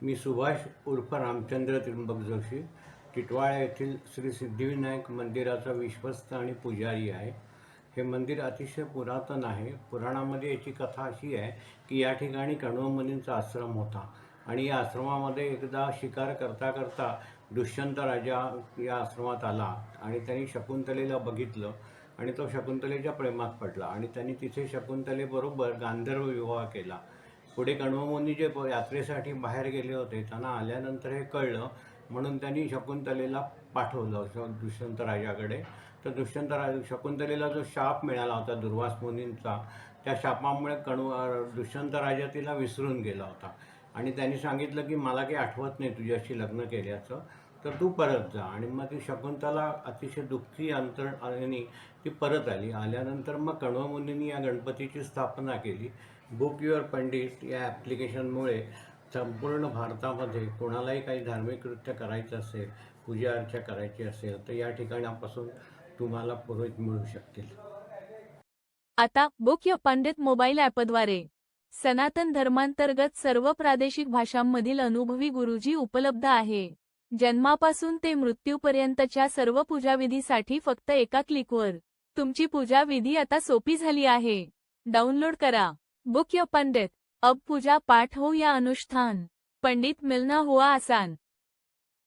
मी सुभाष उर्फ रामचंद्र त्र्यंबक जोशी टिटवाळा येथील श्री सिद्धिविनायक मंदिराचा विश्वस्त आणि पुजारी आहे. हे मंदिर अतिशय पुरातन आहे. पुराणामध्ये याची कथा अशी आहे की या ठिकाणी कण्व मुनींचा आश्रम होता आणि या आश्रमामध्ये एकदा शिकार करता करता दुष्यंत राजा या आश्रमात आला आणि त्यांनी शकुंतलेला बघितलं आणि तो शकुंतलेच्या प्रेमात पडला आणि त्यांनी तिथे शकुंतलेबरोबर गांधर्व विवाह केला. पुढे कण्वमुनी जे यात्रेसाठी बाहेर गेले होते त्यांना आल्यानंतर हे कळलं, म्हणून त्यांनी शकुंतलेला पाठवलं दुष्यंत राजाकडे. तर शकुंतलेला जो शाप मिळाला होता दुर्वास मुनींचा, त्या शापामुळे दुष्यंत राजा तिला विसरून गेला होता आणि त्यांनी सांगितलं की मला काही आठवत नाही तुझ्याशी लग्न केल्याचं, तर तू परत जा. आणि मग ती शकुंतला अतिशय दुःखी अंतरेने ती परत आली. आल्यानंतर मग कण्वमुनींनी या गणपतीची स्थापना केली. बुक युअर पंडित या ॲप्लिकेशनमुळे संपूर्ण भारतामध्ये कोणालाही काही धार्मिक कृत्य करायचं असेल, पूजा अर्चा करायची असेल, तर या ठिकाणापासून तुम्हाला पुरोहित मिळू शकतील. आता बुक युअर पंडित मोबाईल ॲपद्वारे सनातन धर्मांतर्गत सर्व प्रादेशिक भाषांमधील अनुभवी गुरुजी उपलब्ध आहे. जन्मापासून ते मृत्यूपर्यंतच्या सर्व पूजाविधीसाठी फक्त एका क्लिकवर तुमची पूजाविधी आता सोपी झाली आहे. डाउनलोड करा बुक योर पंडित. अब पूजा पाठ हो या अनुष्ठान, पंडित मिलना हुआ आसान.